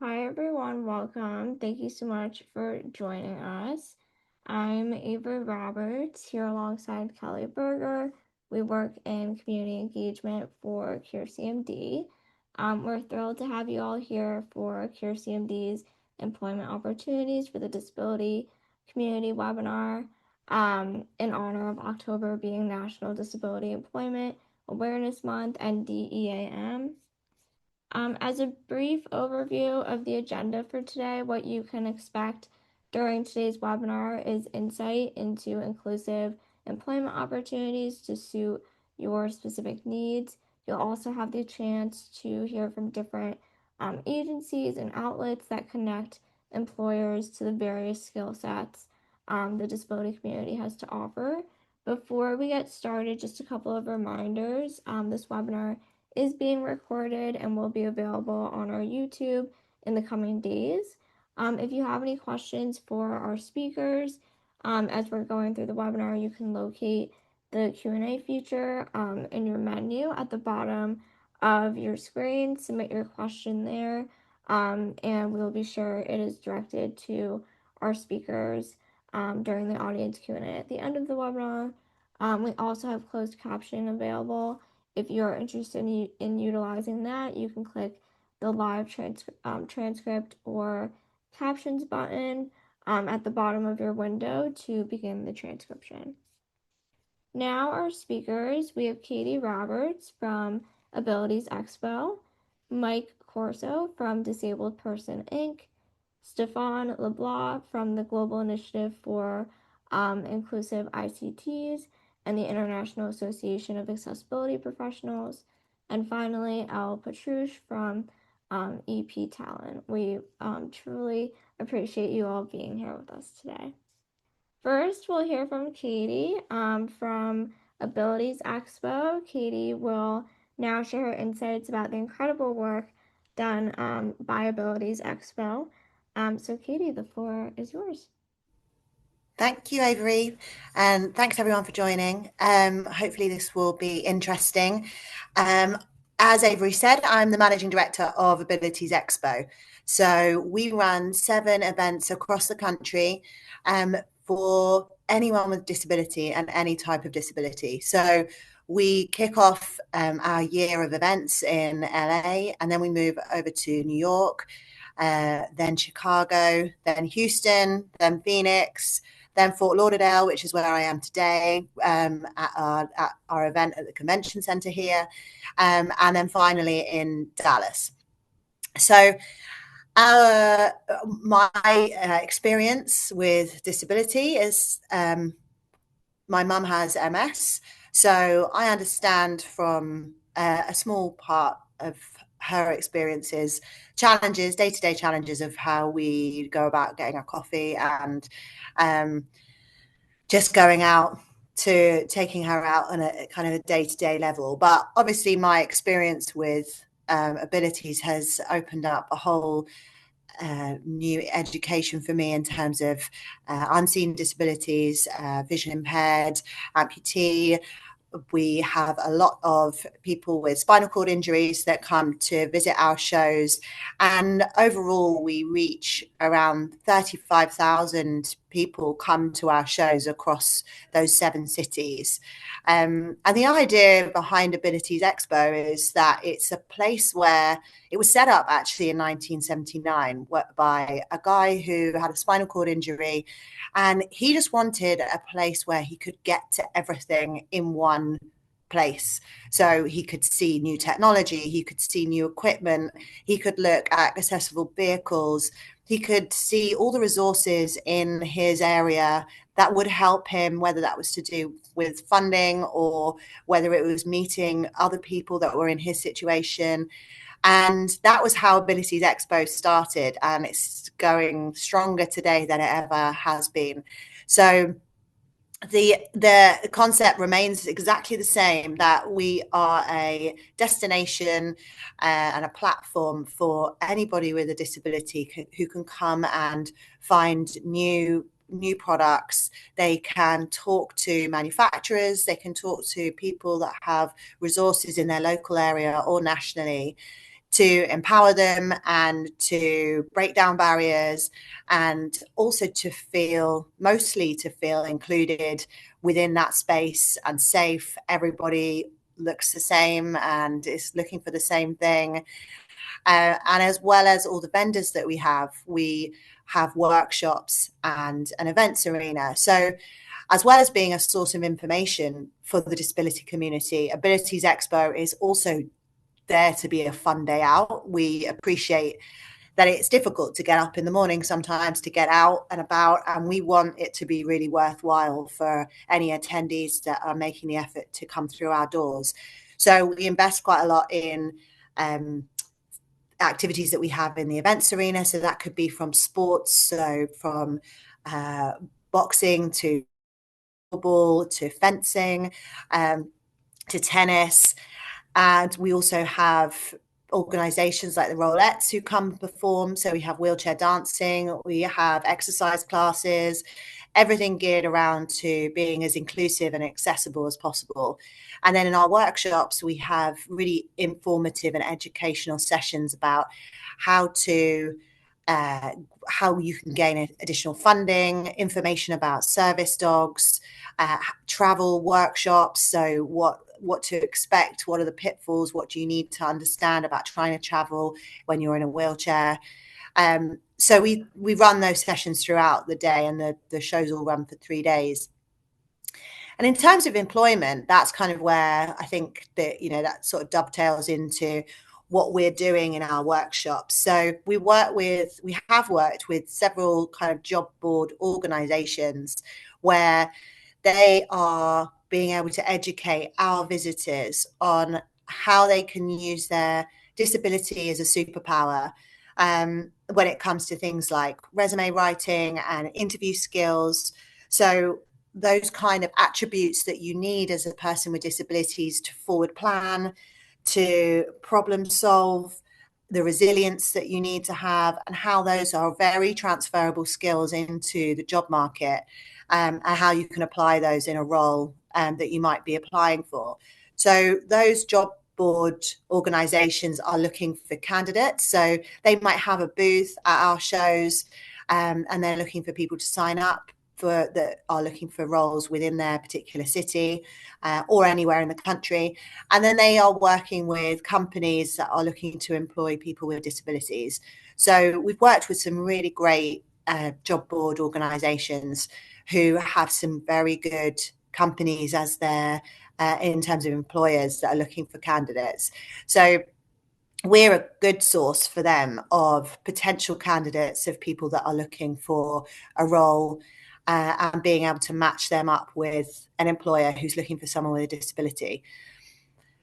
Hi everyone, welcome. Thank you so much for joining us. I'm Avery Roberts here alongside Kelly Berger. We work in community engagement for CMD. We're thrilled to have you all here for CMD's Employment Opportunities for the Disability Community webinar in honor of October being National Disability Employment Awareness Month and DEAM. As a brief overview of the agenda for today, what you can expect during today's webinar is insight into inclusive employment opportunities to suit your specific needs. You'll also have the chance to hear from different agencies and outlets that connect employers to the various skill sets the disability community has to offer. Before we get started, just a couple of reminders. This webinar is being recorded and will be available on our YouTube in the coming days. If you have any questions for our speakers, as we're going through the webinar, you can locate the Q&A feature in your menu at the bottom of your screen. Submit your question there, and we'll be sure it is directed to our speakers during the audience Q&A at the end of the webinar. We also have closed caption available. If you're interested in utilizing that, you can click the live transcript or captions button at the bottom of your window to begin the transcription. Now our speakers, we have KATY Roberts from Abilities Expo, Mike CORSO from disABLEDperson Inc., STEPHANE LEBLOIS from the Global Initiative for Inclusive ICTs and the International Association of Accessibility Professionals, and finally ELLE POTRUCH from EP Talent. We truly appreciate you all being here with us today. First, we'll hear from KATY from Abilities Expo. KATY will now share her insights about the incredible work done by Abilities Expo. So KATY, the floor is yours. Thank you, Avery, and thanks everyone for joining. Hopefully this will be interesting. As Avery said, I'm the Managing Director of Abilities Expo. So we run 7 events across the country for anyone with disability and any type of disability. So we kick off our year of events in LA, and then we move over to New York, then Chicago, then Houston, then Phoenix, then Fort Lauderdale, which is where I am today, at our event at the convention center here, and then finally in Dallas. So my experience with disability is my mum has MS, so I understand from a small part of her experiences, challenges, day-to-day challenges of how we go about getting our coffee and just going out to taking her out on a kind of a day-to-day level. But obviously my experience with abilities has opened up a whole new education for me in terms of unseen disabilities, vision impaired, amputee. We have a lot of people with spinal cord injuries that come to visit our shows, and overall we reach around 35,000 people come to our shows across those 7 cities. And the idea behind Abilities Expo is that it's a place where it was set up actually in 1979 by a guy who had a spinal cord injury, and he just wanted a place where he could get to everything in one place. So he could see new technology, he could see new equipment, he could look at accessible vehicles, he could see all the resources in his area that would help him, whether that was to do with funding or whether it was meeting other people that were in his situation. And that was how Abilities Expo started, and it's going stronger today than it ever has been. So the concept remains exactly the same, that we are a destination and a platform for anybody with a disability who can come and find new products. They can talk to manufacturers, they can talk to people that have resources in their local area or nationally to empower them and to break down barriers, and also mostly to feel included within that space and safe. Everybody looks the same and is looking for the same thing. And as well as all the vendors that we have workshops and an events arena. So as well as being a source of information for the disability community, Abilities Expo is also there to be a fun day out. We appreciate that it's difficult to get up in the morning sometimes to get out and about, and we want it to be really worthwhile for any attendees that are making the effort to come through our doors. So we invest quite a lot in activities that we have in the events arena. So that could be from sports, so from boxing to football to fencing, to tennis. And we also have organizations like the Rolettes who come perform. So we have wheelchair dancing, we have exercise classes, everything geared around to being as inclusive and accessible as possible. And then in our workshops, we have really informative and educational sessions about how you can gain additional funding, information about service dogs, travel workshops. So what to expect, what are the pitfalls, what do you need to understand about trying to travel when you're in a wheelchair. So we run those sessions throughout the day, and the shows all run for 3 days. And in terms of employment, that's kind of where I think that, that sort of dovetails into what we're doing in our workshops. So we have worked with several kind of job board organizations where they are being able to educate our visitors on how they can use their disability as a superpower when it comes to things like resume writing and interview skills. So those kind of attributes that you need as a person with disabilities to forward plan, to problem solve, the resilience that you need to have, and how those are very transferable skills into the job market, and how you can apply those in a role that you might be applying for. So those job board organizations are looking for candidates. So they might have a booth at our shows, and they're looking for people to sign up that are looking for roles within their particular city or anywhere in the country. And then they are working with companies that are looking to employ people with disabilities. So we've worked with some really great job board organizations who have some very good companies as their in terms of employers that are looking for candidates. So we're a good source for them of potential candidates, of people that are looking for a role, and being able to match them up with an employer who's looking for someone with a disability.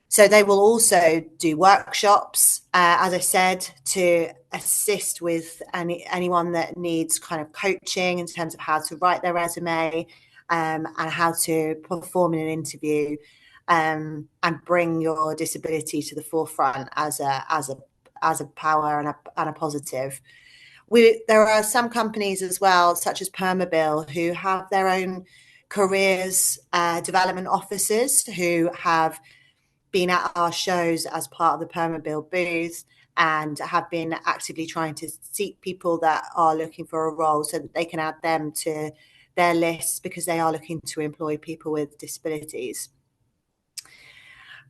So they will also do workshops, as I said, to assist with anyone that needs kind of coaching in terms of how to write their resume, and how to perform in an interview, and bring your disability to the forefront as a power and a positive. There are some companies as well, such as Permabil, who have their own careers development officers who have been at our shows as part of the Permabil booth and have been actively trying to seek people that are looking for a role so that they can add them to their lists, because they are looking to employ people with disabilities.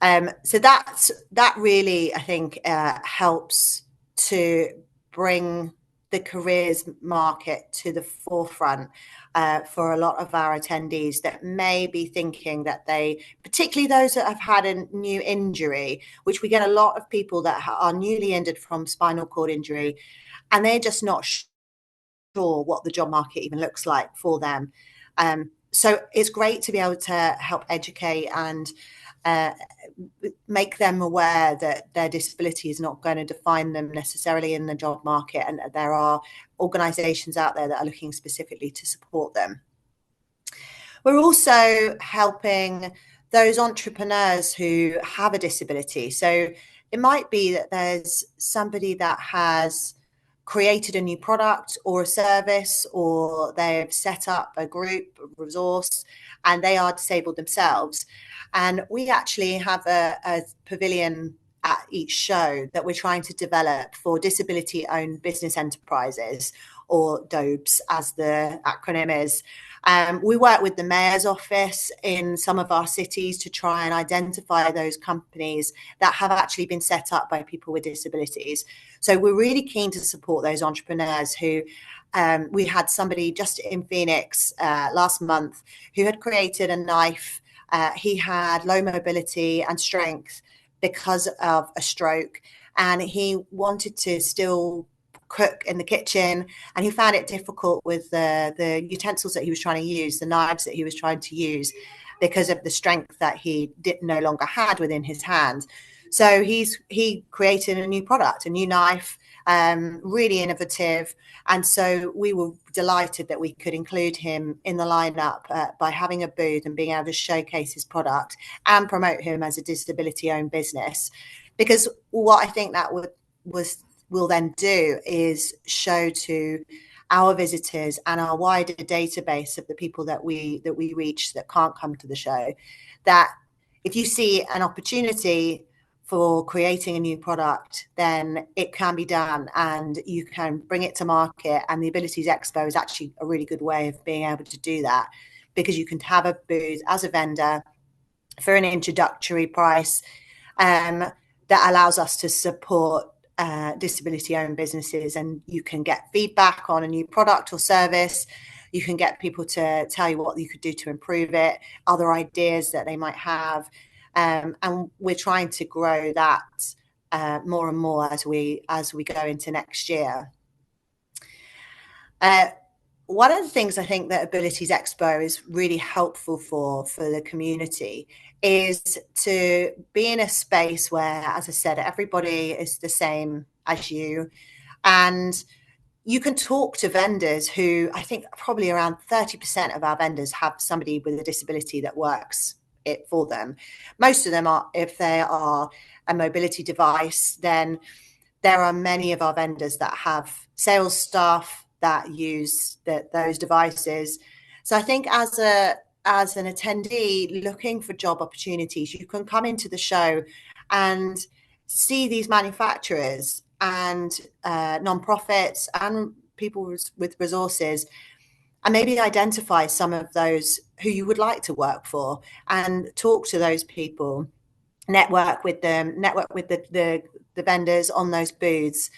So that really, I think, helps to bring the careers market to the forefront for a lot of our attendees that may be thinking that particularly those that have had a new injury, which we get a lot of people that are newly injured from spinal cord injury, and they're just not sure what the job market even looks like for them. So it's great to be able to help educate and make them aware that their disability is not going to define them necessarily in the job market, and that there are organizations out there that are looking specifically to support them. We're also helping those entrepreneurs who have a disability. So it might be that there's somebody that has created a new product or a service, or they've set up a group, a resource, and they are disabled themselves. And we actually have a pavilion at each show that we're trying to develop for disability-owned business enterprises, or DOBEs as the acronym is. We work with the Mayor's Office in some of our cities to try and identify those companies that have actually been set up by people with disabilities. So we're really keen to support those entrepreneurs who we had somebody just in Phoenix last month who had created a knife. He had low mobility and strength because of a stroke, and he wanted to still cook in the kitchen, and he found it difficult with the utensils that he was trying to use, the knives that he was trying to use, because of the strength that he no longer had within his hand. So he created a new product, a new knife, really innovative. And so we were delighted that we could include him in the lineup by having a booth and being able to showcase his product and promote him as a disability-owned business. Because what I think that will then do is show to our visitors and our wider database of the people that we reach that can't come to the show, that if you see an opportunity for creating a new product, then it can be done and you can bring it to market. And the Abilities Expo is actually a really good way of being able to do that, because you can have a booth as a vendor for an introductory price that allows us to support disability-owned businesses, and you can get feedback on a new product or service. You can get people to tell you what you could do to improve it, other ideas that they might have. And we're trying to grow that more and more as we go into next year. One of the things I think that Abilities Expo is really helpful for the community is to be in a space where, as I said, everybody is the same as you, and you can talk to vendors who, I think probably around 30% of our vendors have somebody with a disability that works it for them. Most of them are, if they are a mobility device, then there are many of our vendors that have sales staff that use those devices. So I think as an attendee looking for job opportunities, you can come into the show and see these manufacturers and nonprofits and people with resources, and maybe identify some of those who you would like to work for and talk to those people, network with them, network with the vendors on those booths,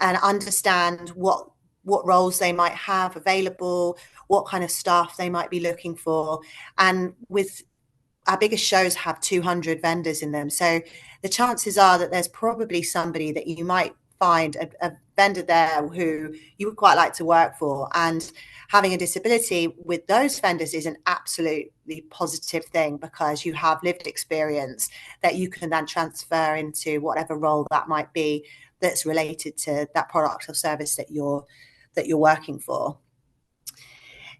and understand what roles they might have available, what kind of staff they might be looking for. And with our biggest shows have 200 vendors in them, so the chances are that there's probably somebody that you might find a vendor there who you would quite like to work for. And having a disability with those vendors is an absolutely positive thing, because you have lived experience that you can then transfer into whatever role that might be that's related to that product or service that you're working for.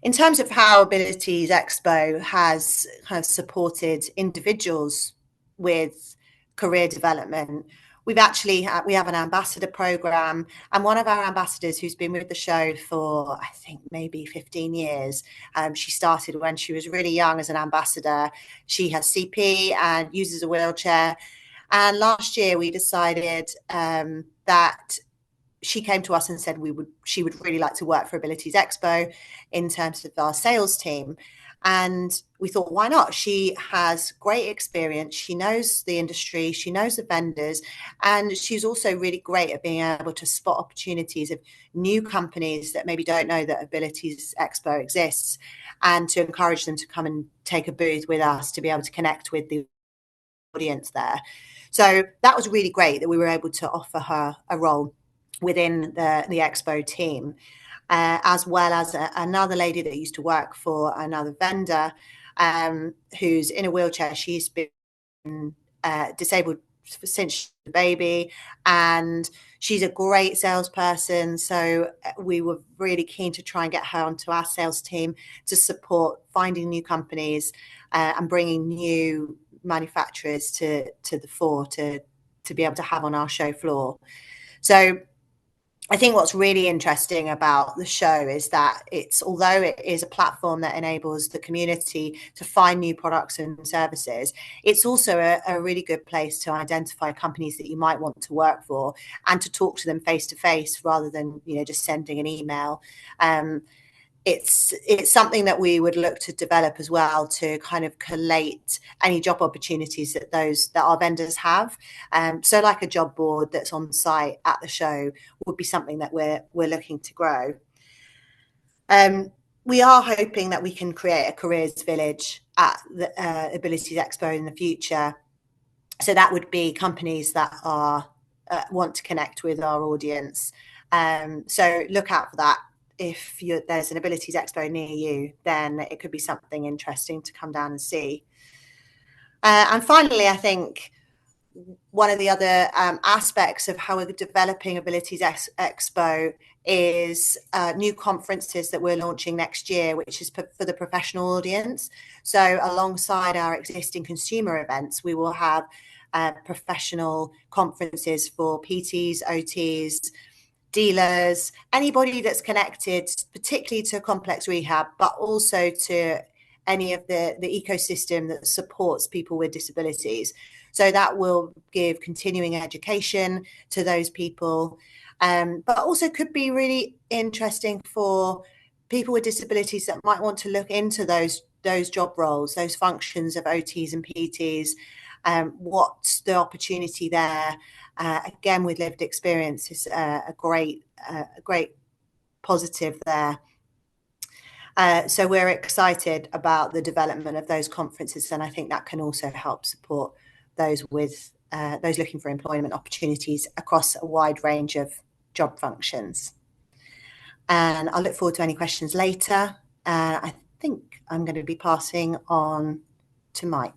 In terms of how Abilities Expo has kind of supported individuals with career development, we have an ambassador program, and one of our ambassadors, who's been with the show for I think maybe 15 years, she started when she was really young as an ambassador. She has CP and uses a wheelchair, and last year we decided that she came to us and said she would really like to work for Abilities Expo in terms of our sales team. And we thought, why not? She has great experience. She knows the industry. She knows the vendors. And she's also really great at being able to spot opportunities of new companies that maybe don't know that Abilities Expo exists, and to encourage them to come and take a booth with us to be able to connect with the audience there. So that was really great that we were able to offer her a role within the Expo team. As well as another lady that used to work for another vendor, who's in a wheelchair. She's been disabled since she was a baby, and she's a great salesperson. So we were really keen to try and get her onto our sales team to support finding new companies and bringing new manufacturers to the fore to be able to have on our show floor. So I think what's really interesting about the show is that although it is a platform that enables the community to find new products and services, it's also a really good place to identify companies that you might want to work for and to talk to them face to face rather than, just sending an email. It's something that we would look to develop as well, to kind of collate any job opportunities that our vendors have. So like a job board that's on site at the show would be something that we're looking to grow. We are hoping that we can create a careers village at the Abilities Expo in the future. So that would be companies that want to connect with our audience. So look out for that. If there's an Abilities Expo near you, then it could be something interesting to come down and see. And finally, I think one of the other aspects of how we're developing Abilities Expo is new conferences that we're launching next year, which is for the professional audience. So alongside our existing consumer events, we will have professional conferences for PTs, OTs, dealers, anybody that's connected, particularly to complex rehab, but also to any of the ecosystem that supports people with disabilities. So that will give continuing education to those people, but also could be really interesting for people with disabilities that might want to look into those job roles, those functions of OTs and PTs. What's the opportunity there? Again, with lived experience is a great positive there. So we're excited about the development of those conferences, and I think that can also help support those looking for employment opportunities across a wide range of job functions. And I'll look forward to any questions later. I think I'm going to be passing on to Mike.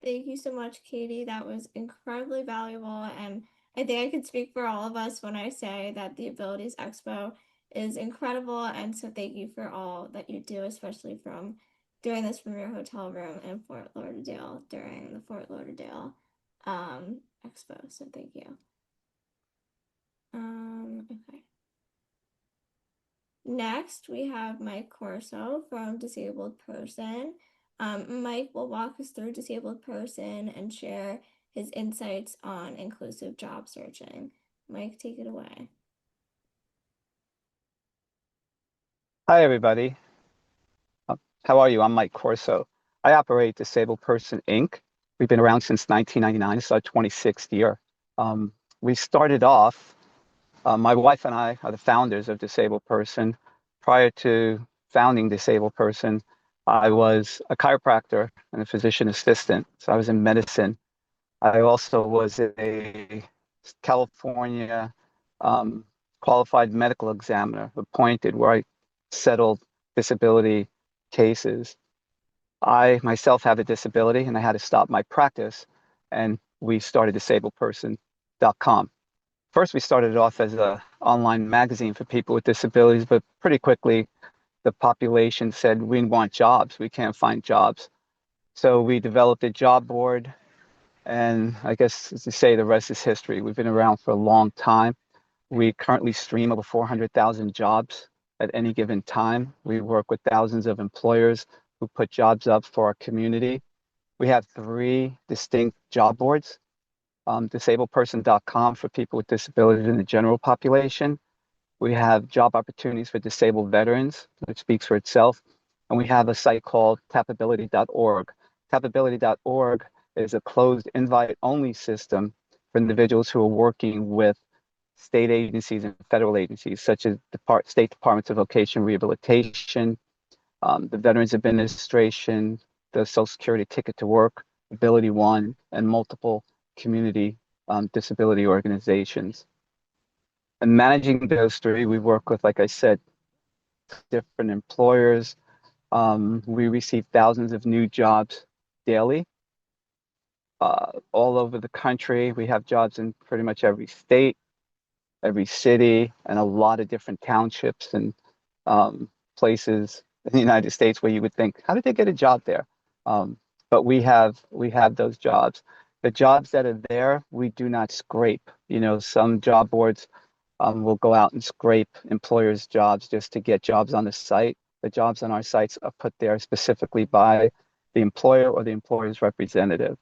Thank you so much, Katie. That was incredibly valuable. And I think I could speak for all of us when I say that the Abilities Expo is incredible. And so thank you for all that you do, especially from doing this from your hotel room in Fort Lauderdale during the Fort Lauderdale Expo. So thank you. Okay. Next, we have Mike Corso from disABLEDperson. Mike will walk us through disABLEDperson and share his insights on inclusive job searching. Mike, take it away. Hi, everybody. How are you? I'm Mike Corso. I operate disABLEDperson Inc. We've been around since 1999. This is our 26th year. We started off, my wife and I are the founders of disABLEDperson. Prior to founding disABLEDperson, I was a chiropractor and a physician assistant. So I was in medicine. I also was a California qualified medical examiner appointed, where I settled disability cases. I myself have a disability and I had to stop my practice, and we started disabledperson.com. First, we started off as an online magazine for people with disabilities, but pretty quickly the population said, we want jobs, we can't find jobs. So we developed a job board, and I guess, as you say, the rest is history. We've been around for a long time. We currently stream over 400,000 jobs at any given time. We work with thousands of employers who put jobs up for our community. We have 3 distinct job boards. disabledperson.com for people with disabilities in the general population. We have job opportunities for disabled veterans, which speaks for itself. And we have a site called tapability.org. Tapability.org is a closed invite-only system for individuals who are working with state agencies and federal agencies, such as state departments of vocation rehabilitation, the Veterans Administration, the Social Security Ticket to Work, Ability One, and multiple community disability organizations. And managing those 3, we work with, like I said, different employers. We receive thousands of new jobs daily. All over the country. We have jobs in pretty much every state, every city, and a lot of different townships and places in the United States where you would think, how did they get a job there? but we have those jobs. The jobs that are there, we do not scrape. You know, some job boards will go out and scrape employers' jobs just to get jobs on the site. The jobs on our sites are put there specifically by the employer or the employer's representative.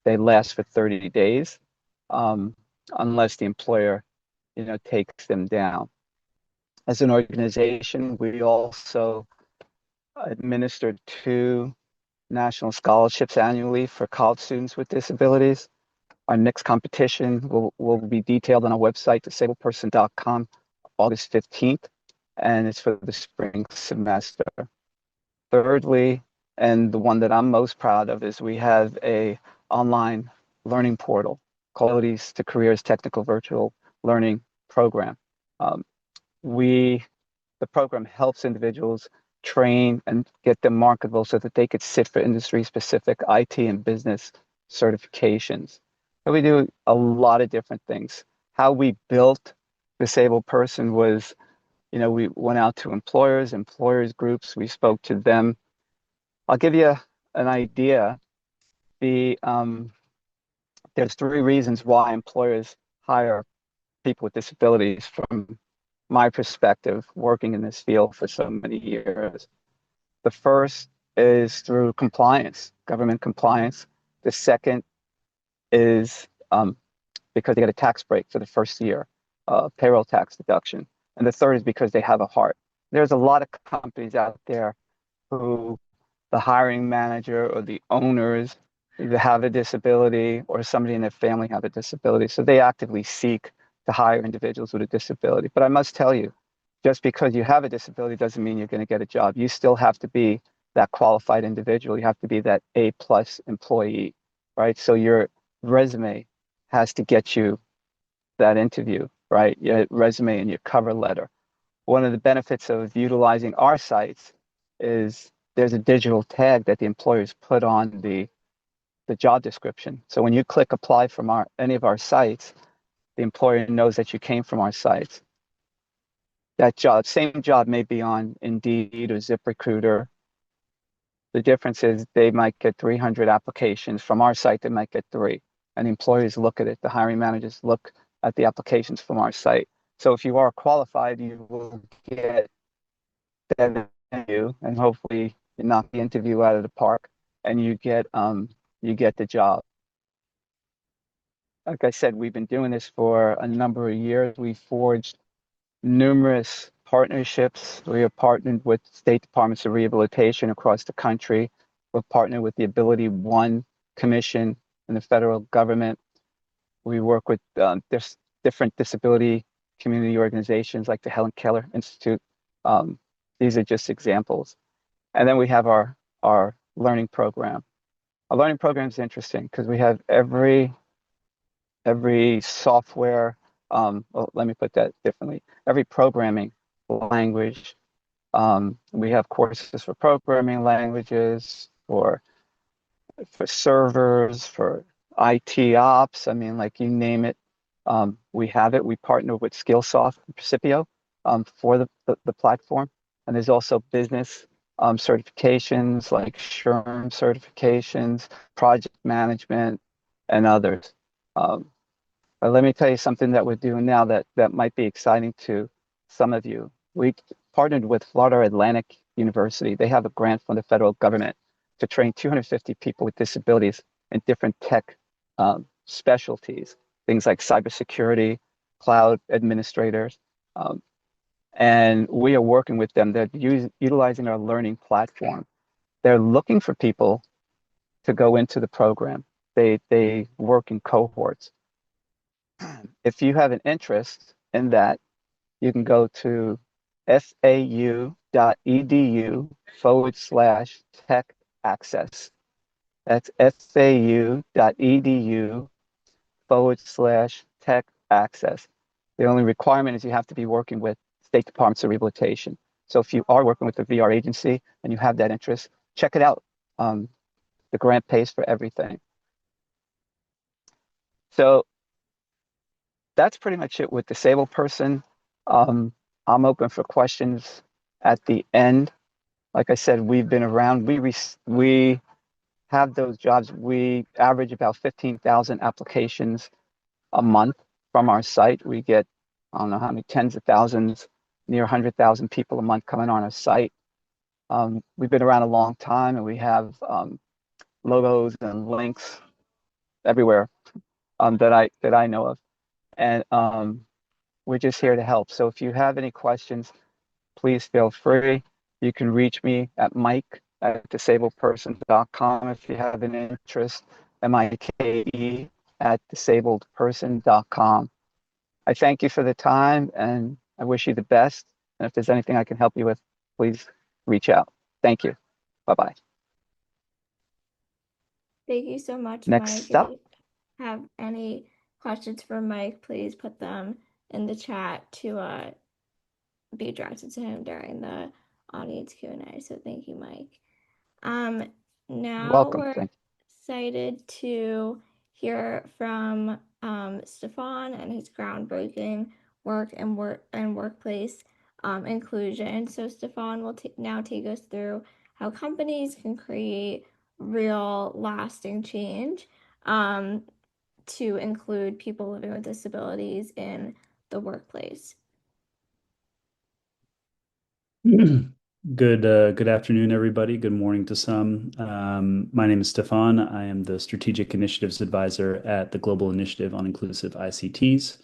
They last for 30 days, unless the employer, you know, takes them down. As an organization, we also administer 2 national scholarships annually for college students with disabilities. Our next competition will be detailed on our website, disabledperson.com, August 15th, and it's for the spring semester. Thirdly, and the one that I'm most proud of, is we have a online learning portal, Qualities to Careers Technical Virtual Learning Program. The program helps individuals train and get them marketable so that they could sit for industry-specific IT and business certifications. So we do a lot of different things. How we built disABLEperson was, you know, we went out to employers groups, we spoke to them. I'll give you an idea. There's 3 reasons why employers hire people with disabilities from my perspective, working in this field for so many years. The first is through compliance, government compliance. The second is because they get a tax break for the first year, payroll tax deduction. And the third is because they have a heart. There's a lot of companies out there who the hiring manager or the owners either have a disability or somebody in their family have a disability. So they actively seek to hire individuals with a disability. But I must tell you, just because you have a disability doesn't mean you're going to get a job. You still have to be that qualified individual. You have to be that A+ employee, right? So your resume has to get you that interview, right? Your resume and your cover letter. One of the benefits of utilizing our sites is there's a digital tag that the employers put on the job description. So when you click apply from any of our sites, the employer knows that you came from our sites. That same job may be on Indeed or ZipRecruiter. The difference is they might get 300 applications. From our site, they might get 3. And the employers look at it. The hiring managers look at the applications from our site. So if you are qualified, you will get that interview, and hopefully you knock the interview out of the park, and you get the job. Like I said, we've been doing this for a number of years. We forged numerous partnerships. We are partnered with state departments of rehabilitation across the country. We're partnered with the Ability One Commission in the federal government. We work with different disability community organizations like the Helen Keller Institute. These are just examples. And then we have our learning program. Our learning program is interesting because we have every software, well, let me put that differently, every programming language. We have courses for programming languages, for servers, for IT ops. I mean, like you name it, we have it. We partner with Skillsoft and Precipio for the platform. And there's also business certifications like SHRM certifications, project management, and others. But let me tell you something that we're doing now that might be exciting to some of you. We partnered with Florida Atlantic University. They have a grant from the federal government to train 250 people with disabilities in different tech specialties, things like cybersecurity, cloud administrators. And we are working with them. They're utilizing our learning platform. They're looking for people to go into the program. They work in cohorts. If you have an interest in that, you can go to fau.edu/tech access. That's fau.edu/tech access. The only requirement is you have to be working with state departments of rehabilitation. So if you are working with the VR agency and you have that interest, check it out. The grant pays for everything. So that's pretty much it with disABLEperson. I'm open for questions at the end. Like I said, we've been around. We have those jobs. We average about 15,000 applications a month from our site. We get, I don't know how many, tens of thousands, near 100,000 people a month coming on our site. We've been around a long time, and we have logos and links everywhere that I know of, and we're just here to help. So if you have any questions, please feel free. You can reach me at mike@disabledperson.com if you have an interest, mike@disabledperson.com. I thank you for the time, and I wish you the best. And if there's anything I can help you with, please reach out. Thank you. Bye-bye. Thank you so much, Mike. Next If up. you have any questions for Mike, please put them in the chat to be directed to him during the audience Q&A. So thank you, Mike. Now Welcome. we're excited to hear from STEPHANE and his groundbreaking work and workplace inclusion. So STEPHANE will now take us through how companies can create real lasting change to include people living with disabilities in the workplace. Good afternoon, everybody. Good morning to some. My name is Stefan. I am the Strategic Initiatives Advisor at the Global Initiative on Inclusive ICTs.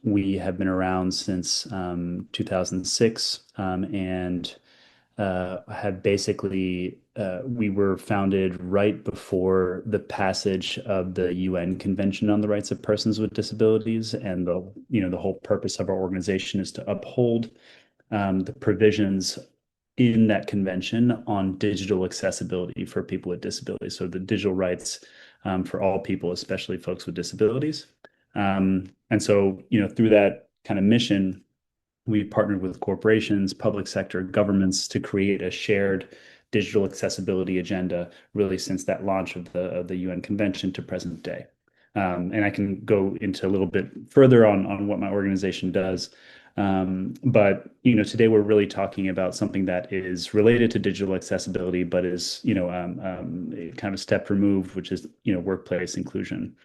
We have been around since 2006 and have basically, we were founded right before the passage of the UN Convention on the Rights of Persons with Disabilities. And the whole purpose of our organization is to uphold the provisions in that convention on digital accessibility for people with disabilities. So the digital rights for all people, especially folks with disabilities. And so, through that kind of mission, we partnered with corporations, public sector, governments to create a shared digital accessibility agenda, really since that launch of the UN Convention to present day. And I can go into a little bit further on what my organization does. But today we're really talking about something that is related to digital accessibility, but is kind of a step removed, which is workplace inclusion.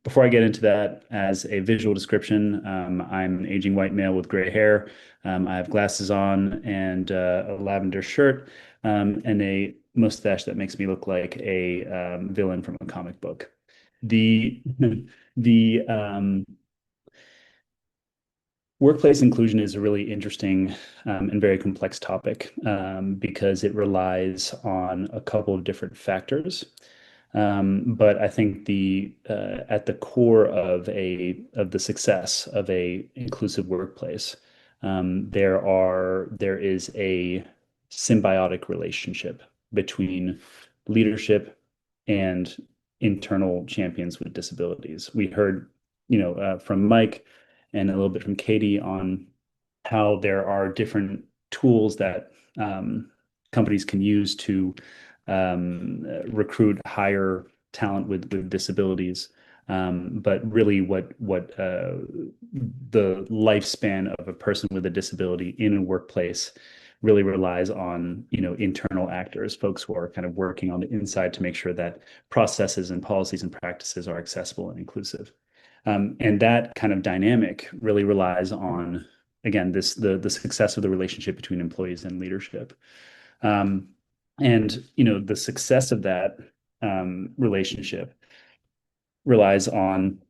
Before I get into that, as a visual description, I'm an aging white male with gray hair. I have glasses on and a lavender shirt and a mustache that makes me look like a villain from a comic book. The workplace inclusion is a really interesting and very complex topic because it relies on a couple of different factors. But I think at the core of the success of a inclusive workplace, there is a symbiotic relationship between leadership and internal champions with disabilities. We heard, from Mike and a little bit from KATY on how there are different tools that companies can use to recruit higher talent with disabilities. But really what the lifespan of a person with a disability in a workplace really relies on, internal actors, folks who are kind of working on the inside to make sure that processes and policies and practices are accessible and inclusive. And that kind of dynamic really relies on, again, the success of the relationship between employees and leadership. And the success of that relationship relies on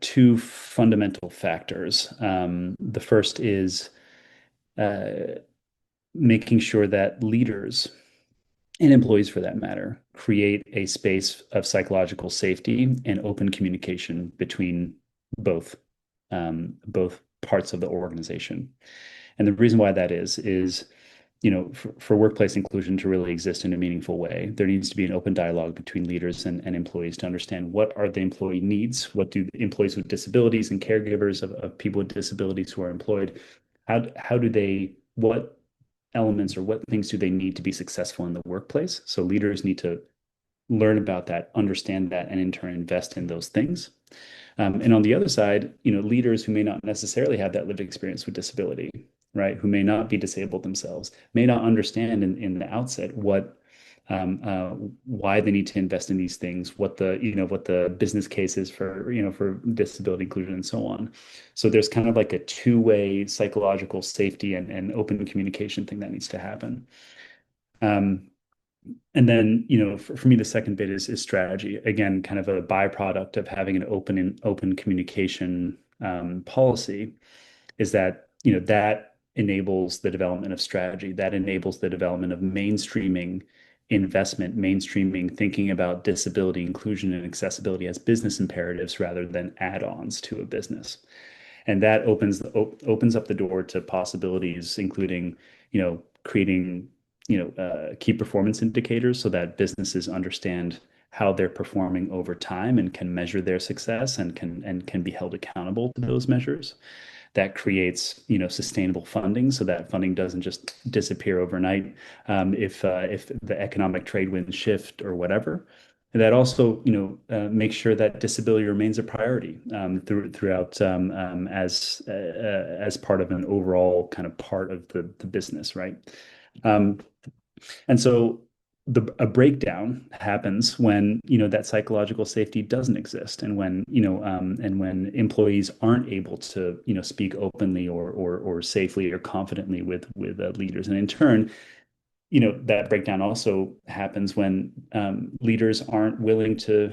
two fundamental factors. The first is making sure that leaders and employees, for that matter, create a space of psychological safety and open communication between both parts of the organization. And the reason why that is for workplace inclusion to really exist in a meaningful way, there needs to be an open dialogue between leaders and employees to understand what are the employee needs, what do employees with disabilities and caregivers of people with disabilities who are employed, what elements or what things do they need to be successful in the workplace? So leaders need to learn about that, understand that, and in turn invest in those things. And on the other side, leaders who may not necessarily have that lived experience with disability, right, who may not be disabled themselves, may not understand in the outset what why they need to invest in these things, what the business case is for disability inclusion and so on. So there's kind of like a two-way psychological safety and open communication thing that needs to happen. And then, for me, the second bit is strategy. Again, kind of a byproduct of having an open communication policy is that, that enables the development of strategy, that enables the development of mainstreaming investment, mainstreaming thinking about disability inclusion and accessibility as business imperatives rather than add-ons to a business. And that opens up the door to possibilities, including, creating, key performance indicators so that businesses understand how they're performing over time and can measure their success and can be held accountable to those measures. That creates, sustainable funding, so that funding doesn't just disappear overnight if the economic trade winds shift or whatever. And that also, makes sure that disability remains a priority throughout as part of an overall kind of part of the business, right? And so a breakdown happens when that psychological safety doesn't exist, and when employees aren't able to speak openly or safely or confidently with leaders, and in turn, that breakdown also happens when leaders aren't willing to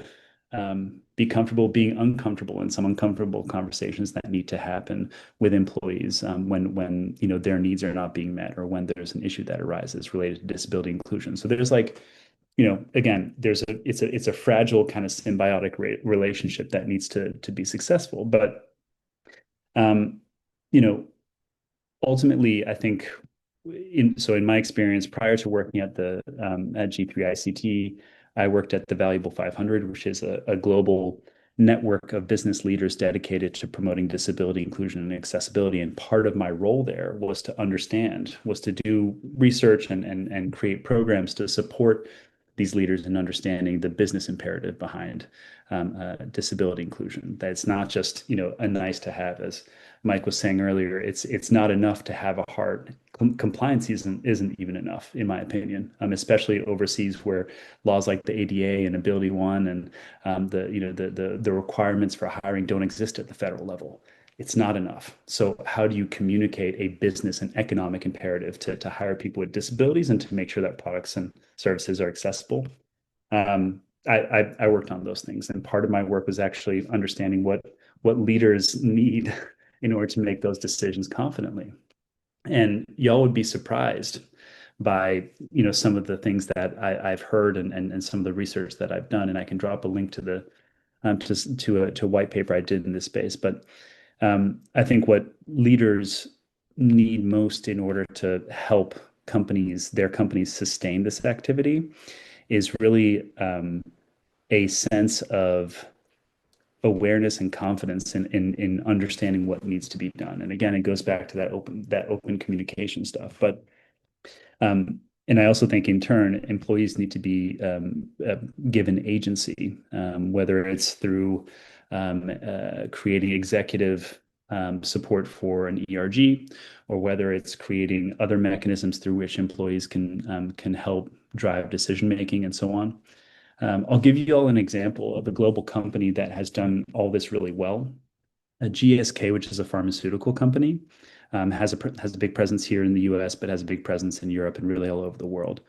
be comfortable being uncomfortable in some uncomfortable conversations that need to happen with employees when their needs are not being met, or when there's an issue that arises related to disability inclusion. So there's like, again, it's a fragile kind of symbiotic relationship that needs to be successful. But ultimately, I think in my experience prior to working at G3 ICT, I worked at the Valuable 500, which is a global network of business leaders dedicated to promoting disability inclusion and accessibility. And part of my role there was to do research and create programs to support these leaders in understanding the business imperative behind disability inclusion. That it's not just a nice to have, as Mike was saying earlier. It's not enough to have a heart. Compliance isn't even enough, in my opinion, especially overseas where laws like the ADA and Ability One and the requirements for hiring don't exist at the federal level. It's not enough. So how do you communicate a business and economic imperative to hire people with disabilities and to make sure that products and services are accessible? I worked on those things, and part of my work was actually understanding what leaders need in order to make those decisions confidently. And y'all would be surprised by some of the things that I've heard and some of the research that I've done. And I can drop a link to the to a white paper I did in this space. But I think what leaders need most in order to help their companies sustain this activity is really a sense of awareness and confidence in understanding what needs to be done. And again, it goes back to that open communication stuff. But and I also think in turn, employees need to be given agency, whether it's through creating executive support for an ERG, or whether it's creating other mechanisms through which employees can help drive decision making and so on. I'll give you all an example of a global company that has done all this really well. GSK, which is a pharmaceutical company, has a big presence here in the US, but has a big presence in Europe and really all over the world.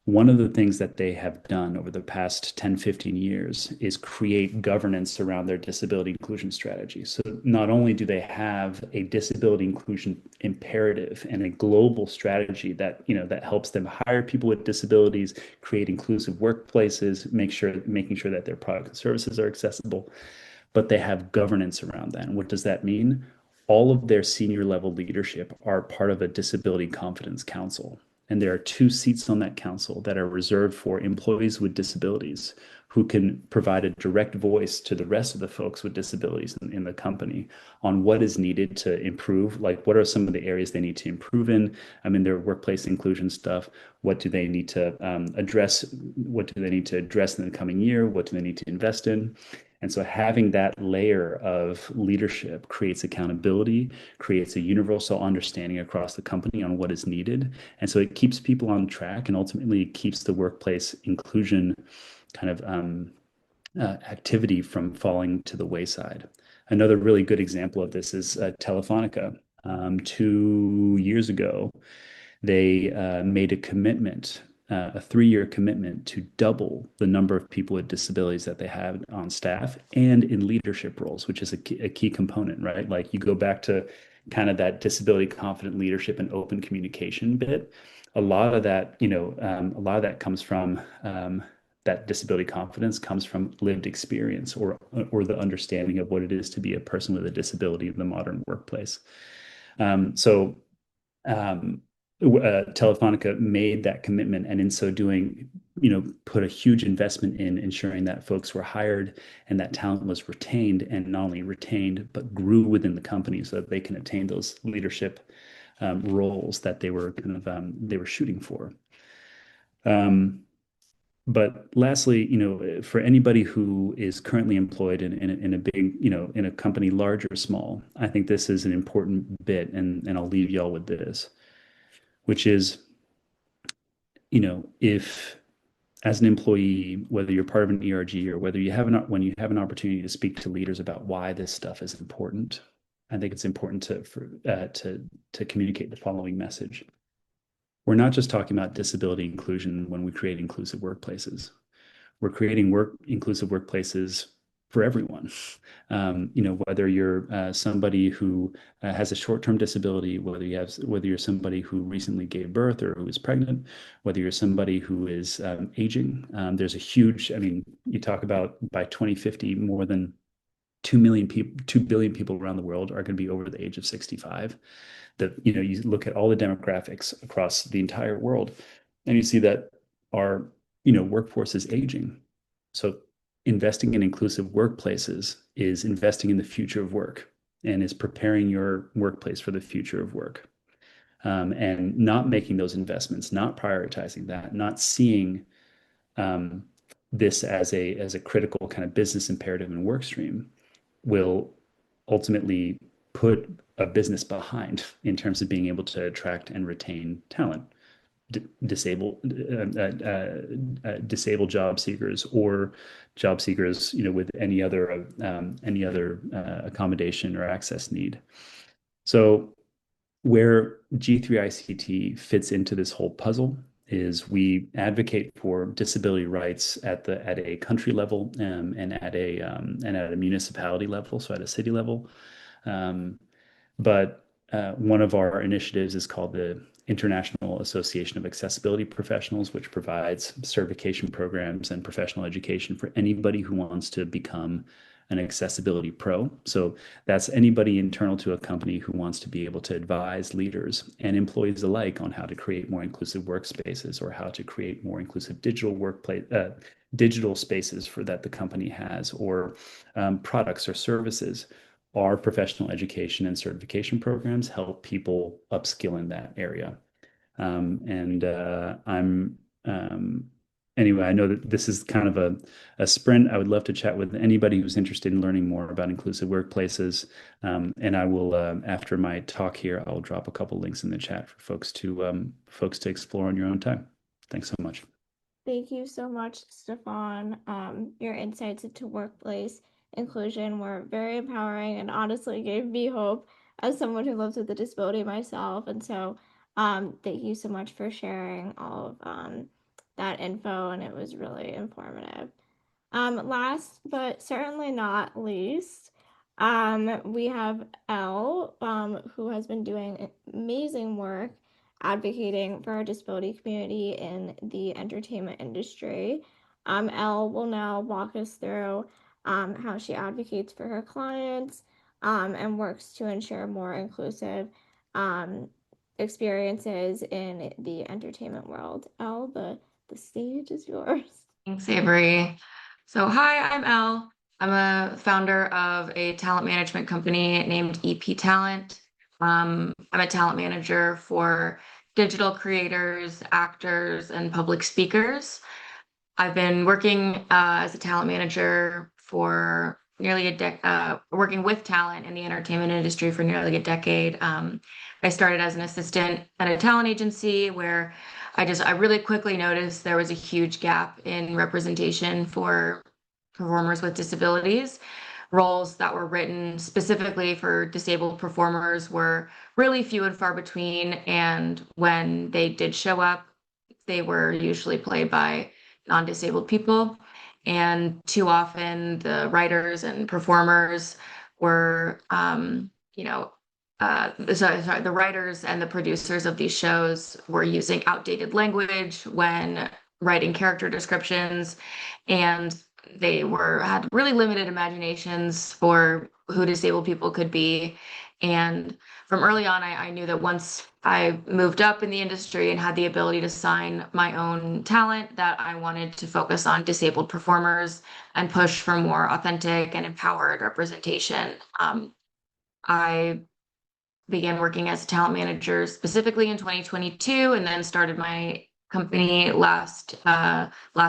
One of the things that they have done over the past 10, 15 years is create governance around their disability inclusion strategy. So not only do they have a disability inclusion imperative and a global strategy that helps them hire people with disabilities, create inclusive workplaces, making sure that their products and services are accessible, but they have governance around that. And what does that mean? All of their senior level leadership are part of a disability confidence council. And there are 2 seats on that council that are reserved for employees with disabilities who can provide a direct voice to the rest of the folks with disabilities in the company on what is needed to improve, like what are some of the areas they need to improve in. Their workplace inclusion stuff. What do they need to address? What do they need to address in the coming year? What do they need to invest in? And so having that layer of leadership creates accountability, creates a universal understanding across the company on what is needed. And so it keeps people on track and ultimately keeps the workplace inclusion kind of activity from falling to the wayside. Another really good example of this is Telefonica. 2 years ago, they made a commitment, a 3-year commitment to double the number of people with disabilities that they have on staff and in leadership roles, which is a key component, right? Like you go back to kind of that disability confident leadership and open communication bit. A lot of that, a lot of that comes from that disability confidence comes from lived experience or the understanding of what it is to be a person with a disability in the modern workplace. So Telefonica made that commitment, and in so doing, put a huge investment in ensuring that folks were hired and that talent was retained, and not only retained but grew within the company so that they can attain those leadership roles that they were they were shooting for. But lastly, for anybody who is currently employed in a big, in a company, large or small, I think this is an important bit, and I'll leave y'all with this, which is, if as an employee, whether you're part of an ERG or whether you have when you have an opportunity to speak to leaders about why this stuff is important, I think it's important to communicate the following message. We're not just talking about disability inclusion when we create inclusive workplaces. We're creating inclusive workplaces for everyone. Whether you're somebody who has a short-term disability, whether you're somebody who recently gave birth or who is pregnant, whether you're somebody who is aging. There's a huge, you talk about by 2050, more than 2 billion people around the world are going to be over the age of 65. You look at all the demographics across the entire world, and you see that our workforce is aging. So investing in inclusive workplaces is investing in the future of work and is preparing your workplace for the future of work. And not making those investments, not prioritizing that, not seeing this as a critical kind of business imperative and work stream will ultimately put a business behind in terms of being able to attract and retain talent, disabled job seekers or job seekers, with any other accommodation or access need. So where G3ICT fits into this whole puzzle is we advocate for disability rights at a country level and at a municipality level, so at a city level. But one of our initiatives is called the International Association of Accessibility Professionals, which provides certification programs and professional education for anybody who wants to become an accessibility pro. So that's anybody internal to a company who wants to be able to advise leaders and employees alike on how to create more inclusive workspaces or how to create more inclusive digital spaces for that the company has, or products or services. Our professional education and certification programs help people upskill in that area. Anyway, I know that this is kind of a sprint. I would love to chat with anybody who's interested in learning more about inclusive workplaces. And I will, after my talk here, I'll drop a couple links in the chat for folks to explore on your own time. Thanks so much. Thank you so much, Stefan. Your insights into workplace inclusion were very empowering and honestly gave me hope as someone who lives with a disability myself. And so thank you so much for sharing all of that info, and it was really informative. Last but certainly not least, we have ELLE, who has been doing amazing work advocating for our disability community in the entertainment industry. ELLE will now walk us through how she advocates for her clients and works to ensure more inclusive experiences in the entertainment world. ELLE, the stage is yours. Thanks, Avery. So hi, I'm Elle. I'm a founder of a talent management company named EP Talent. I'm a talent manager for digital creators, actors, and public speakers. I've been working as a talent manager for nearly a decade, working with talent in the entertainment industry for nearly a decade. I started as an assistant at a talent agency where I really quickly noticed there was a huge gap in representation for performers with disabilities. Roles that were written specifically for disabled performers were really few and far between, and when they did show up, they were usually played by non-disabled people. And too often the writers and performers were, the writers and the producers of these shows were using outdated language when writing character descriptions, and they had really limited imaginations for who disabled people could be. And from early on, I knew that once I moved up in the industry and had the ability to sign my own talent, that I wanted to focus on disabled performers and push for more authentic and empowered representation. I began working as a talent manager specifically in 2022, and then started my company last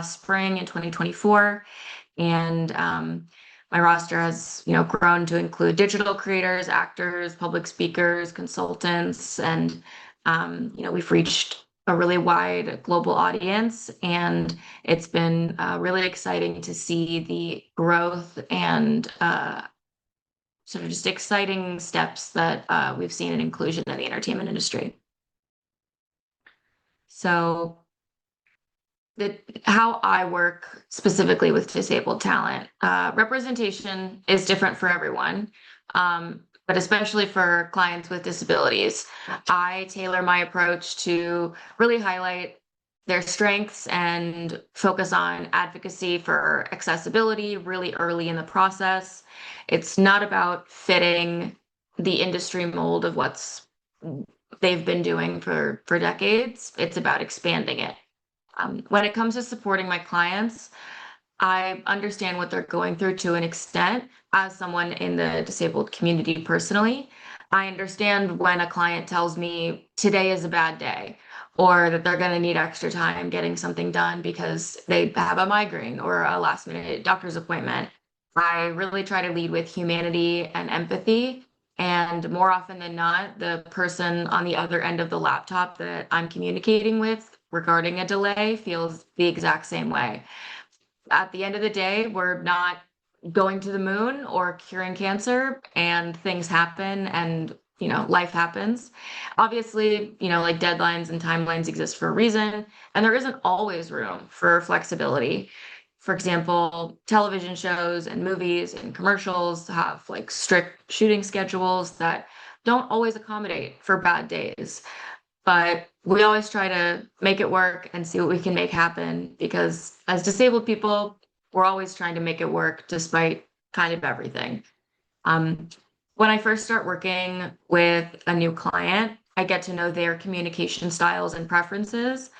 spring in 2024. And my roster has, grown to include digital creators, actors, public speakers, consultants, and we've reached a really wide global audience, and it's been really exciting to see the growth and sort of just exciting steps that we've seen in inclusion in the entertainment industry. So how I work specifically with disabled talent, representation is different for everyone, but especially for clients with disabilities. I tailor my approach to really highlight their strengths and focus on advocacy for accessibility really early in the process. It's not about fitting the industry mold of what's they've been doing for decades. It's about expanding it. When it comes to supporting my clients, I understand what they're going through to an extent as someone in the disabled community personally. I understand when a client tells me today is a bad day, or that they're going to need extra time getting something done because they have a migraine or a last minute doctor's appointment. I really try to lead with humanity and empathy. And more often than not, the person on the other end of the laptop that I'm communicating with regarding a delay feels the exact same way. At the end of the day, we're not going to the moon or curing cancer, and things happen, and life happens. Obviously, like deadlines and timelines exist for a reason, and there isn't always room for flexibility. For example, television shows and movies and commercials have like strict shooting schedules that don't always accommodate for bad days. But we always try to make it work and see what we can make happen, because as disabled people, we're always trying to make it work despite kind of everything. When I first start working with a new client, I get to know their communication styles and preferences.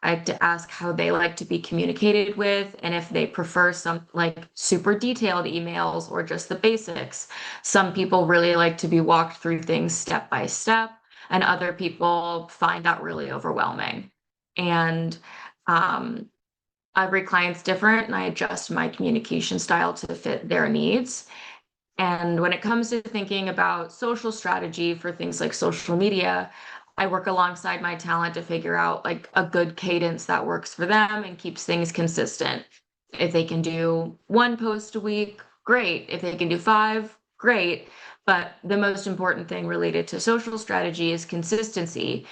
I like to ask how they like to be communicated with, and if they prefer some like super detailed emails or just the basics. Some people really like to be walked through things step by step, and other people find that really overwhelming. And every client's different, and I adjust my communication style to fit their needs. And when it comes to thinking about social strategy for things like social media, I work alongside my talent to figure out like a good cadence that works for them and keeps things consistent. If they can do one post a week, great. If they can do 5, great. But the most important thing related to social strategy is consistency.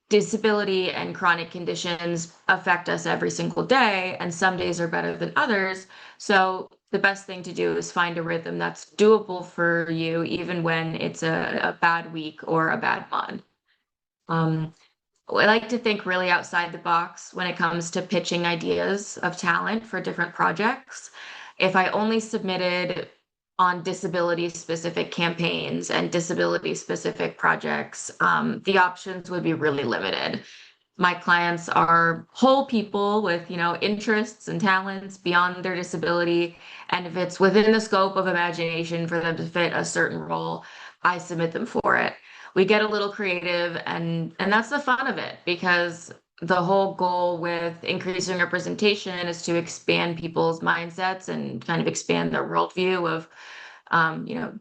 Disability and chronic conditions affect us every single day, and some days are better than others. So the best thing to do is find a rhythm that's doable for you, even when it's a bad week or a bad month. I like to think really outside the box when it comes to pitching ideas of talent for different projects. If I only submitted on disability-specific campaigns and disability-specific projects, the options would be really limited. My clients are whole people with, interests and talents beyond their disability. And if it's within the scope of imagination for them to fit a certain role, I submit them for it. We get a little creative, and that's the fun of it, because the whole goal with increasing representation is to expand people's mindsets and kind of expand their worldview of, you know,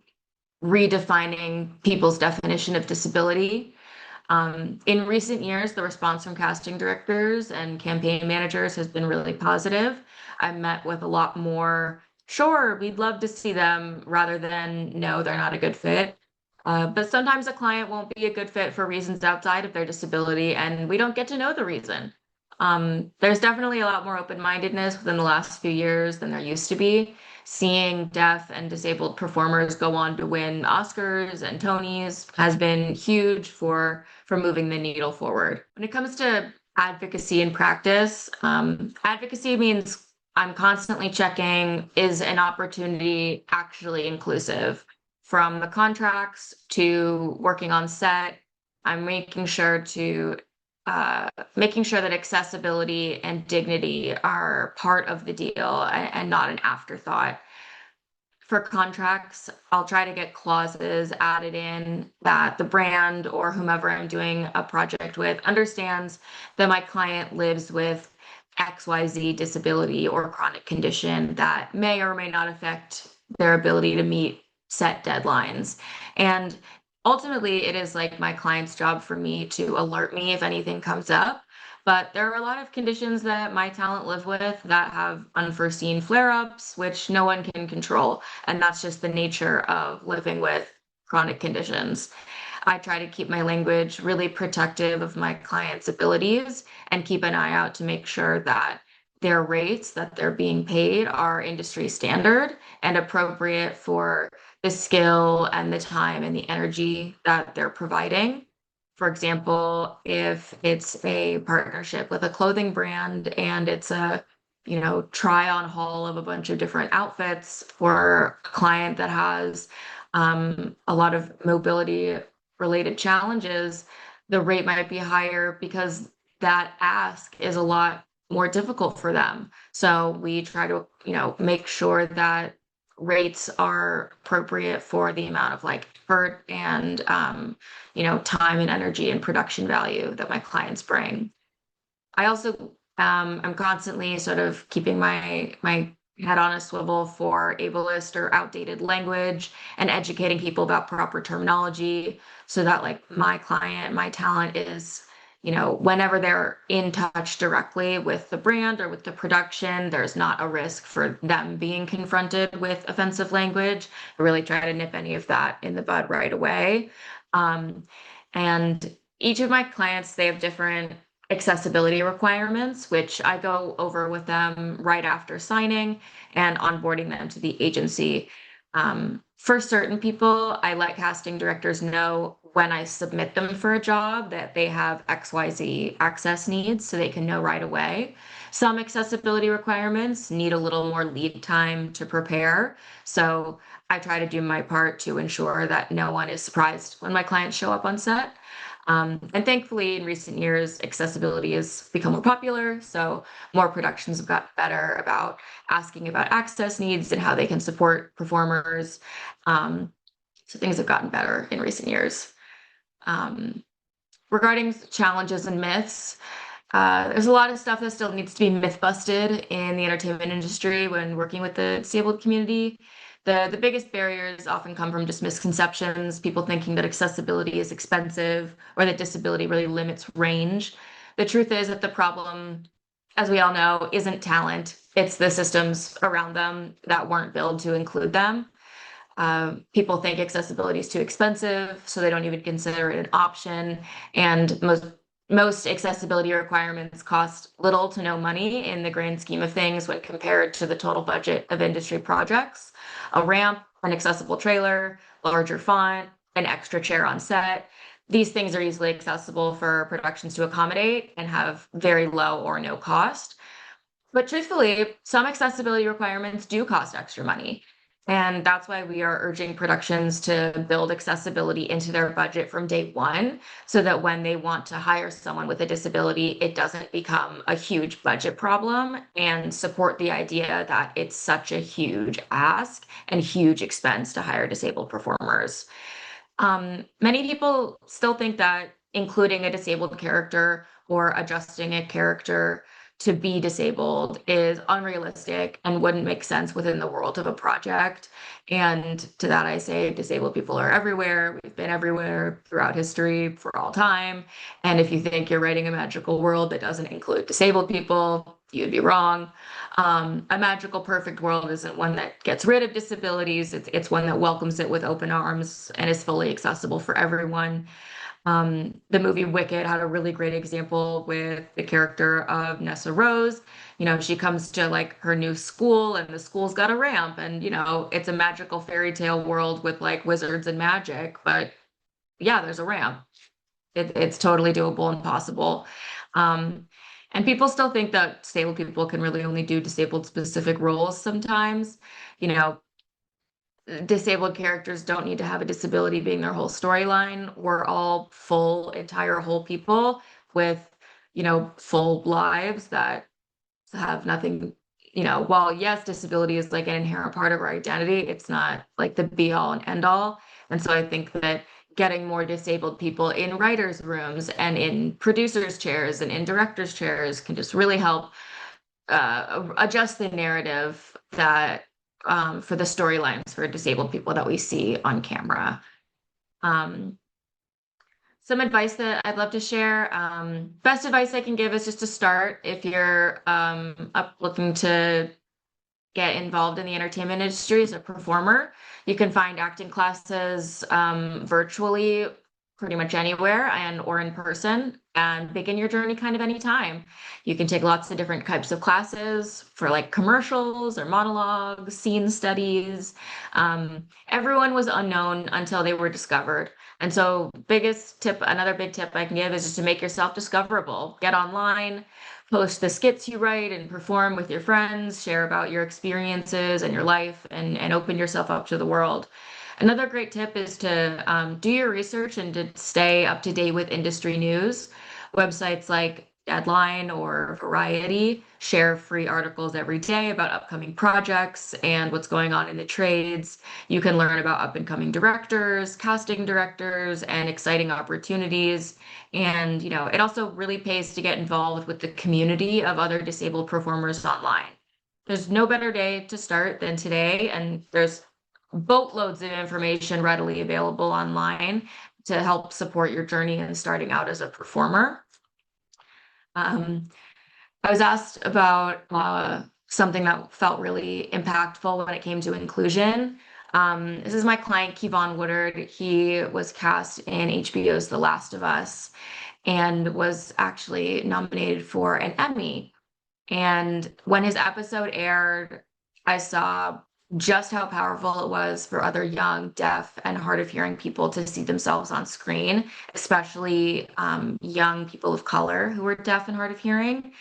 redefining people's definition of disability. In recent years, the response from casting directors and campaign managers has been really positive. I've met with a lot more, sure, we'd love to see them, rather than, no, they're not a good fit. But sometimes a client won't be a good fit for reasons outside of their disability, and we don't get to know the reason. There's definitely a lot more open-mindedness within the last few years than there used to be. Seeing deaf and disabled performers go on to win Oscars and Tonys has been huge for moving the needle forward. When it comes to advocacy and practice, advocacy means I'm constantly checking, is an opportunity actually inclusive? From the contracts to working on set, I'm making sure that accessibility and dignity are part of the deal and not an afterthought. For contracts, I'll try to get clauses added in that the brand or whomever I'm doing a project with understands that my client lives with XYZ disability or chronic condition that may or may not affect their ability to meet set deadlines. And ultimately, it is like my client's job for me to alert me if anything comes up. But there are a lot of conditions that my talent live with that have unforeseen flare-ups, which no one can control. And that's just the nature of living with chronic conditions. I try to keep my language really protective of my clients' abilities and keep an eye out to make sure that their rates that they're being paid are industry standard and appropriate for the skill and the time and the energy that they're providing. For example, if it's a partnership with a clothing brand and it's a, you know, try on haul of a bunch of different outfits for a client that has a lot of mobility related challenges, the rate might be higher because that ask is a lot more difficult for them. So we try to, you know, make sure that rates are appropriate for the amount of like effort and you know, time and energy and production value that my clients bring. I also I'm constantly sort of keeping my head on a swivel for ableist or outdated language and educating people about proper terminology so that like my client, my talent is, you know, whenever they're in touch directly with the brand or with the production, there's not a risk for them being confronted with offensive language. I really try to nip any of that in the bud right away. And each of my clients, they have different accessibility requirements, which I go over with them right after signing and onboarding them to the agency. For certain people, I let casting directors know when I submit them for a job that they have XYZ access needs so they can know right away. Some accessibility requirements need a little more lead time to prepare. So I try to do my part to ensure that no one is surprised when my clients show up on set. And thankfully, in recent years, accessibility has become more popular. So more productions have gotten better about asking about access needs and how they can support performers. So things have gotten better in recent years. Regarding challenges and myths, there's a lot of stuff that still needs to be myth busted in the entertainment industry when working with the disabled community. The biggest barriers often come from just misconceptions, people thinking that accessibility is expensive or that disability really limits range. The truth is that the problem, as we all know, isn't talent. It's the systems around them that weren't built to include them. People think accessibility is too expensive, so they don't even consider it an option. And most accessibility requirements cost little to no money in the grand scheme of things when compared to the total budget of industry projects. A ramp, an accessible trailer, larger font, an extra chair on set. These things are easily accessible for productions to accommodate and have very low or no cost. But truthfully, some accessibility requirements do cost extra money. And that's why we are urging productions to build accessibility into their budget from day one, so that when they want to hire someone with a disability, it doesn't become a huge budget problem, and support the idea that it's such a huge ask and huge expense to hire disabled performers. Many people still think that including a disabled character or adjusting a character to be disabled is unrealistic and wouldn't make sense within the world of a project. And to that, I say disabled people are everywhere. We've been everywhere throughout history for all time. And if you think you're writing a magical world that doesn't include disabled people, you'd be wrong. A magical perfect world isn't one that gets rid of disabilities. It's one that welcomes it with open arms and is fully accessible for everyone. The movie Wicked had a really great example with the character of Nessa Rose. You know, she comes to like her new school and the school's got a ramp and, you know, it's a magical fairy tale world with like wizards and magic, but yeah, there's a ramp. It's totally doable and possible. Um, and people still think that disabled people can really only do disabled specific roles sometimes. You know, disabled characters don't need to have a disability being their whole storyline. We're all full, entire whole people with, you know, full lives that have nothing, you know, while yes, disability is like an inherent part of our identity, it's not like the be all and end all. And so I think that getting more disabled people in writers' rooms and in producers' chairs and in directors' chairs can just really help adjust the narrative that for the storylines for disabled people that we see on camera. Some advice that I'd love to share. Best advice I can give is just to start if you're up looking to get involved in the entertainment industry as a performer. You can find acting classes virtually pretty much anywhere and or in person and begin your journey kind of anytime. You can take lots of different types of classes for like commercials or monologues, scene studies. Everyone was unknown until they were discovered. And so biggest tip, another big tip I can give is just to make yourself discoverable. Get online, post the skits you write and perform with your friends, share about your experiences and your life, and open yourself up to the world. Another great tip is to do your research and to stay up to date with industry news. Websites like Deadline or Variety share free articles every day about upcoming projects and what's going on in the trades. You can learn about up and coming directors, casting directors, and exciting opportunities. And, you know, it also really pays to get involved with the community of other disabled performers online. There's no better day to start than today, and there's boatloads of information readily available online to help support your journey in starting out as a performer. I was asked about something that felt really impactful when it came to inclusion. This is my client, Kevon Woodard. He was cast in HBO's The Last of Us and was actually nominated for an Emmy. And when his episode aired, I saw just how powerful it was for other young, deaf, and hard of hearing people to see themselves on screen, especially young people of color who were deaf and hard of hearing.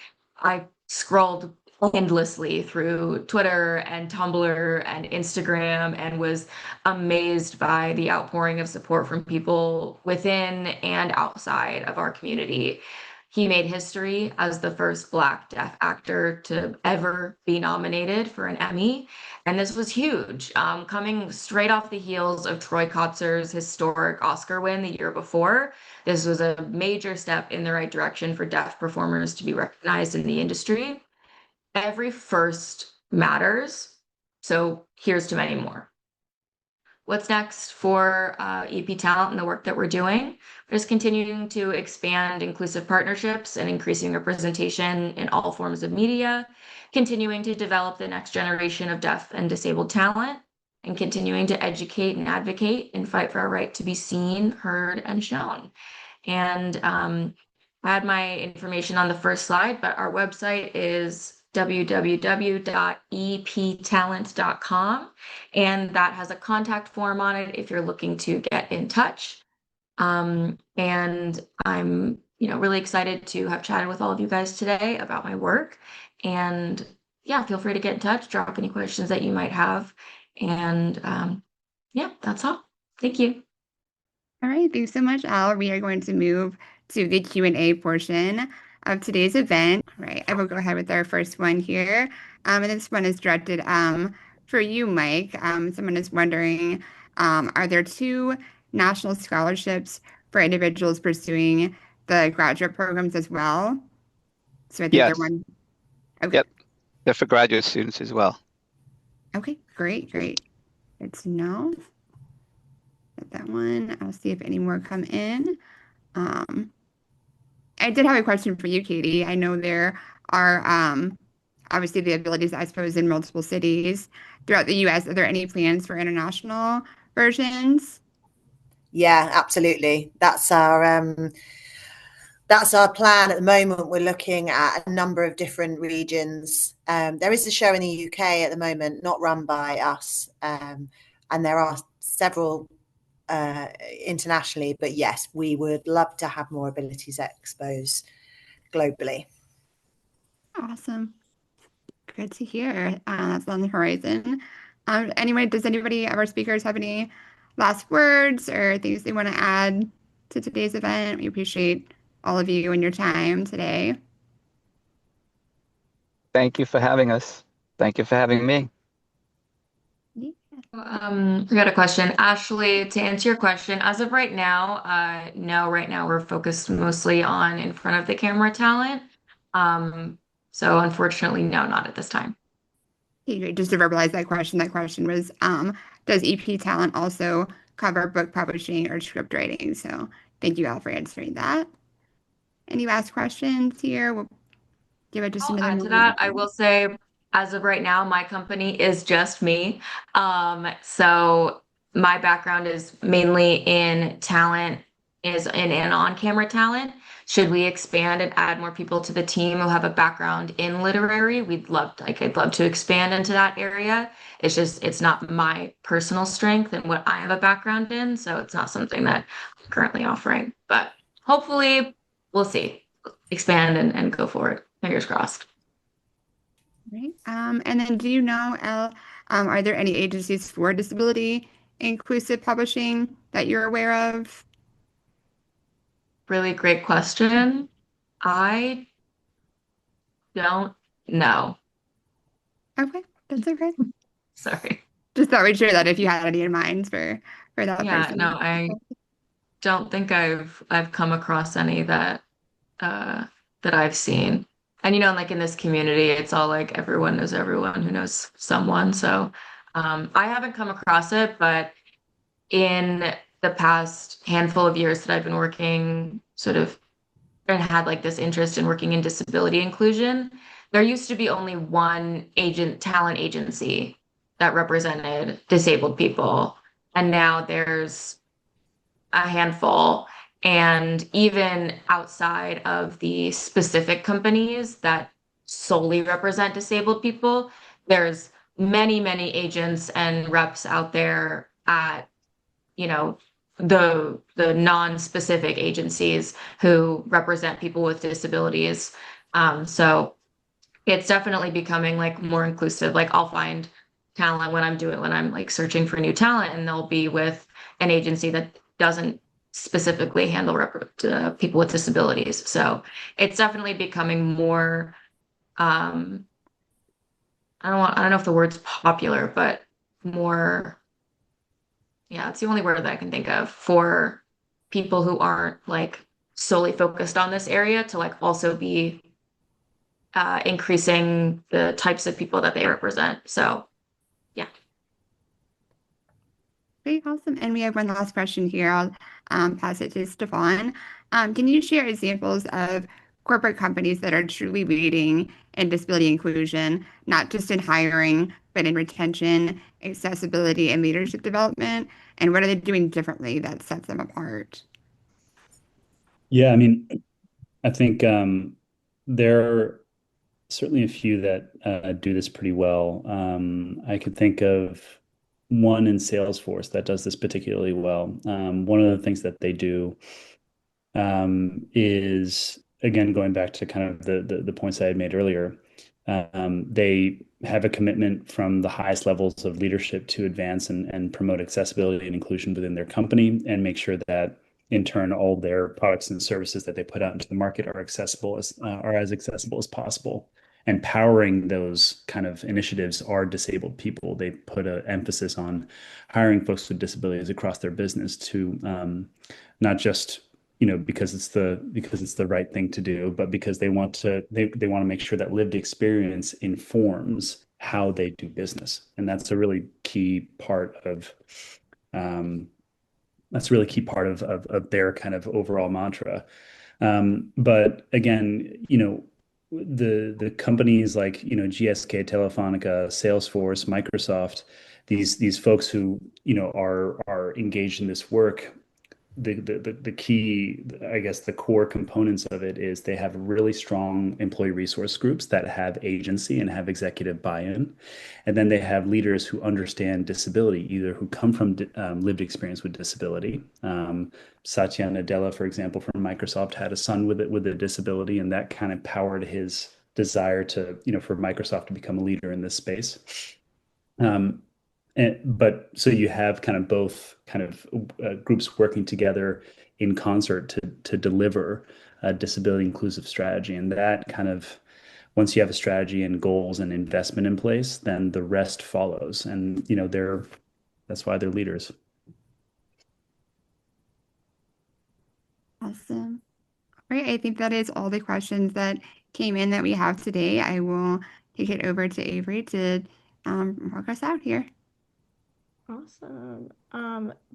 I scrolled endlessly through Twitter and Tumblr and Instagram and was amazed by the outpouring of support from people within and outside of our community. He made history as the first Black deaf actor to ever be nominated for an Emmy. And this was huge, coming straight off the heels of Troy Kotzer's historic Oscar win the year before. This was a major step in the right direction for deaf performers to be recognized in the industry. Every first matters. So here's to many more. What's next for EP Talent and the work that we're doing? We're just continuing to expand inclusive partnerships and increasing representation in all forms of media, continuing to develop the next generation of deaf and disabled talent, and continuing to educate and advocate and fight for our right to be seen, heard, and shown. And I had my information on the first slide, but our website is www.eptalent.com, and that has a contact form on it if you're looking to get in touch. And I'm, you know, really excited to have chatted with all of you guys today about my work. And yeah, feel free to get in touch, drop any questions that you might have. And yeah, that's all. Thank you. All right, thanks so much, Elle. We are going to move to the Q&A portion of today's event. Right, I will go ahead with our first one here. And this one is directed for you, Mike. Someone is wondering, are there two national scholarships for individuals pursuing the graduate programs as well. So I think they're Yes. one. Okay. Yep. They're for graduate students as well. Okay, great. Good to know. Get that one. I'll see if any more come in. Um, I did have a question for you, Katie. I know there are obviously the abilities, I suppose, in multiple cities throughout the US. Are there any plans for international versions? Yeah, absolutely. That's our plan at the moment. We're looking at a number of different regions. There is a show in the UK at the moment, not run by us, and there are several internationally. But yes, we would love to have more abilities expos globally. Awesome. Good to hear. That's on the horizon. Anyway, does anybody of our speakers have any last words or things they want to add to today's event? We appreciate all of you and your time today. Thank you for having us. Thank you for having me. Yeah. I got a question. Ashley, to answer your question, as of right now, no, right now we're focused mostly on in front of the camera talent. So unfortunately, no, not at this time. Okay, great. Just to verbalize that question was, does EP Talent also cover book publishing or script writing? So thank you all for answering that. Any last questions here? We'll give it just I'll another add to moment. that. I will say, as of right now, my company is just me. So my background is mainly in talent, is in on-camera talent. Should we expand and add more people to the team who have a background in literary, I'd love to expand into that area. It's just, it's not my personal strength and what I have a background in, so it's not something that I'm currently offering. But hopefully, we'll see. Expand and go forward. Fingers crossed. Right. And then do you know, Elle, are there any agencies for disability inclusive publishing that you're aware of? Really great question. I don't know. Okay, that's okay. Sorry. Just thought we'd share that if you had any in mind for that Yeah, person. no, I don't think I've come across any uh that I've seen. And like in this community, it's all like everyone knows everyone who knows someone. So I haven't come across it, but in the past handful of years that I've been working sort of and had like this interest in working in disability inclusion, there used to be only one talent agency that represented disabled people. And now there's a handful. And even outside of the specific companies that solely represent disabled people, there's many, many agents and reps out there at you know the non-specific agencies who represent people with disabilities. So it's definitely becoming like more inclusive. Like I'll find talent when I'm like searching for new talent, and they'll be with an agency that doesn't specifically handle people with disabilities. So it's definitely becoming more. Um, I don't know if the word's popular, but more. Yeah, it's the only word that I can think of for people who aren't like solely focused on this area to like also be increasing the types of people that they represent. So, yeah. Great, awesome. And we have one last question here. I'll pass it to Stefan. Can you share examples of corporate companies that are truly leading in disability inclusion, not just in hiring, but in retention, accessibility, and leadership development? And what are they doing differently that sets them apart? Yeah, I mean, I think there are certainly a few that do this pretty well. I could think of one in Salesforce that does this particularly well. One of the things that they do is, again, going back to kind of the points I had made earlier, they have a commitment from the highest levels of leadership to advance and promote accessibility and inclusion within their company and make sure that in turn all their products and services that they put out into the market are as accessible as possible. And powering those kind of initiatives are disabled people. They put an emphasis on hiring folks with disabilities across their business to not just because it's the right thing to do, but because they want to make sure that lived experience informs how they do business. And that's a really key part of their kind of overall mantra. But again, the companies like, GSK, Telefonica, Salesforce, Microsoft, these folks who, are engaged in this work, the key, I guess, the core components of it is they have really strong employee resource groups that have agency and have executive buy-in. And then they have leaders who understand disability, either who come from lived experience with disability. Satya Nadella, for example, from Microsoft, had a son with a disability, and that kind of powered his desire to, for Microsoft to become a leader in this space. But so you have kind of both kind of groups working together in concert to deliver a disability inclusive strategy. And that kind of, once you have a strategy and goals and investment in place, then the rest follows. And, that's why they're leaders. Awesome. All right, I think that is all the questions that came in that we have today. I will take it over to Avery to walk us out here. Awesome.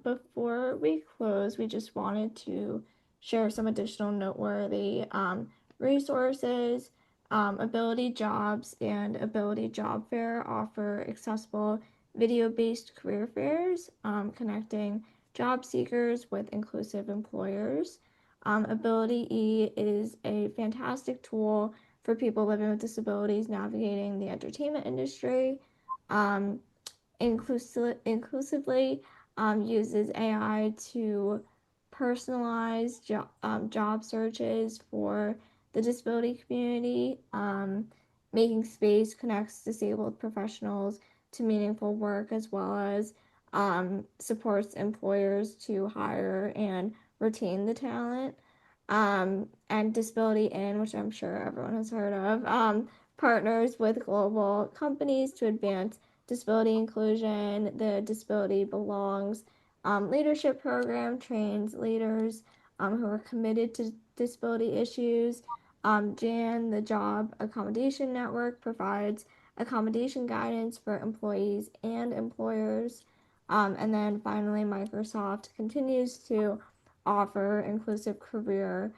Before we close, we just wanted to share some additional noteworthy resources. Ability Jobs and Ability Job Fair offer accessible video-based career fairs connecting job seekers with inclusive employers. Ability E is a fantastic tool for people living with disabilities navigating the entertainment industry. Inclusively uses AI to personalize job searches for the disability community. Making Space connects disabled professionals to meaningful work, as well as supports employers to hire and retain the talent. And Disability In, which I'm sure everyone has heard of, partners with global companies to advance disability inclusion. The Disability Belongs leadership program trains leaders who are committed to disability issues. JAN, the Job Accommodation Network, provides accommodation guidance for employees and employers. And then finally, Microsoft continues to offer inclusive career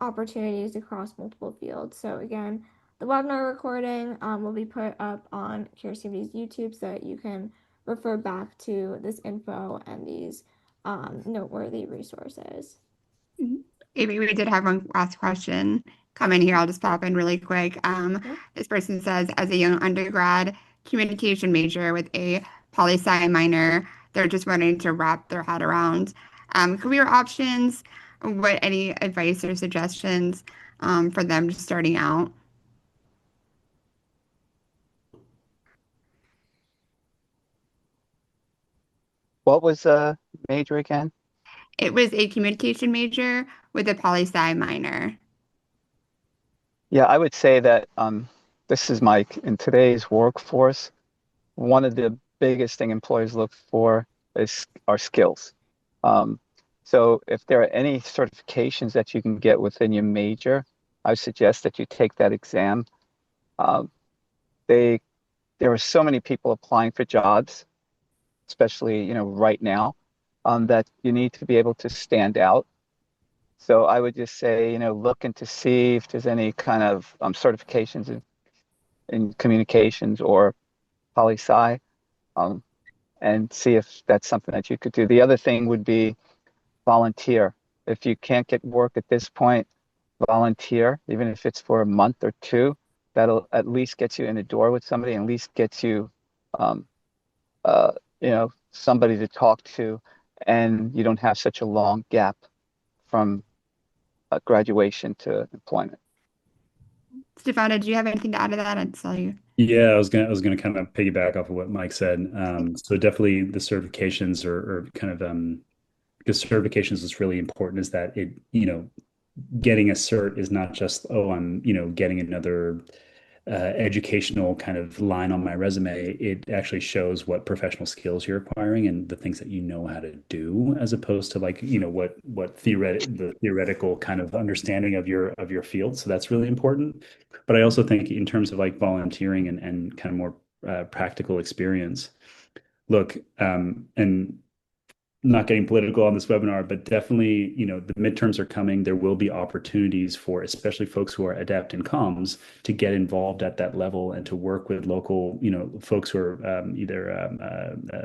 opportunities across multiple fields. So again, the webinar recording will be put up on CareCMD's YouTube so that you can refer back to this info and these noteworthy resources. Amy, we did have one last question come in here. I'll just pop in really quick. This person says, as a young undergrad communication major with a poli-sci minor, they're just wanting to wrap their head around career options. What any advice or suggestions for them just starting out? What was the major again? It was a communication major with a poli-sci minor. Yeah, I would say that this is Mike. In today's workforce, one of the biggest thing employers look for are skills. So if there are any certifications that you can get within your major, I would suggest that you take that exam. There are so many people applying for jobs, especially right now, that you need to be able to stand out. So I would just say, looking to see if there's any kind of certifications in communications or poli-sci, and see if that's something that you could do. The other thing would be volunteer. If you can't get work at this point, volunteer, even if it's for a month or two. That'll at least get you in the door with somebody, and at least get you, somebody to talk to, and you don't have such a long gap from graduation to employment. Stefano, do you have anything to add to that? I'd tell you. Yeah, I was gonna kind of piggyback off of what Mike said. So definitely the certifications are kind of because certifications is really important. Is that it, getting a cert is not just, oh, I'm getting another educational kind of line on my resume, it actually shows what professional skills you're acquiring and the things that you know how to do, as opposed to like, what the theoretical kind of understanding of your field. So that's really important. But I also think in terms of like volunteering and kind of more practical experience, look, and not getting political on this webinar, but definitely, the midterms are coming. There will be opportunities for especially folks who are adept in comms to get involved at that level and to work with local, folks who are either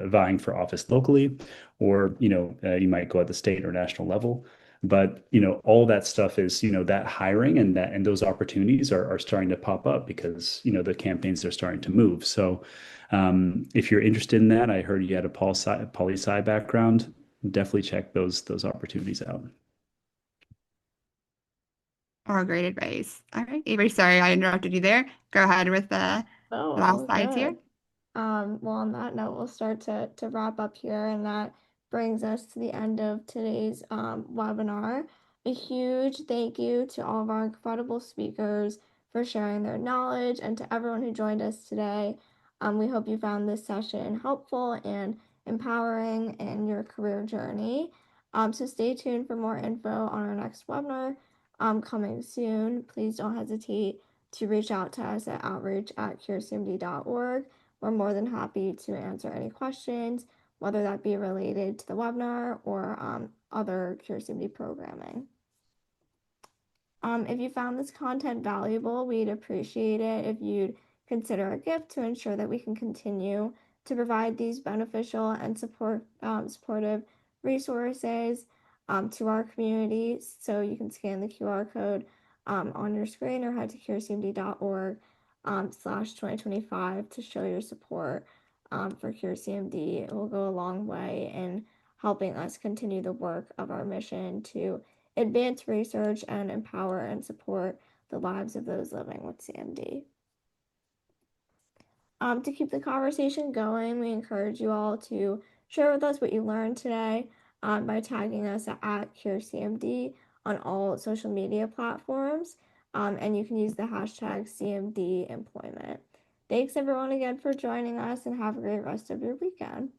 vying for office locally, or, you might go at the state or national level. But, all that stuff is, that hiring and those opportunities are starting to pop up because, the campaigns are starting to move. So if you're interested in that, I heard you had a poli-sci background. Definitely check those opportunities out. All great advice. All right, Avery, sorry I interrupted you there. Go ahead with the No, last all slides here. good. Well, on that note, we'll start to wrap up here, and that brings us to the end of today's webinar. A huge thank you to all of our incredible speakers for sharing their knowledge, and to everyone who joined us today. We hope you found this session helpful and empowering in your career journey. So stay tuned for more info on our next webinar coming soon. Please don't hesitate to reach out to us at outreach@curecmd.org. We're more than happy to answer any questions, whether that be related to the webinar or other CureCMD programming. If you found this content valuable, we'd appreciate it if you'd consider a gift to ensure that we can continue to provide these beneficial and supportive resources to our community. So you can scan the QR code on your screen or head to curecmd.org /2025 to show your support for CureCMD. It will go a long way in helping us continue the work of our mission to advance research and empower and support the lives of those living with CMD. To keep the conversation going, we encourage you all to share with us what you learned today by tagging us at CureCMD on all social media platforms, and you can use the hashtag CMD employment. Thanks everyone again for joining us, and have a great rest of your weekend.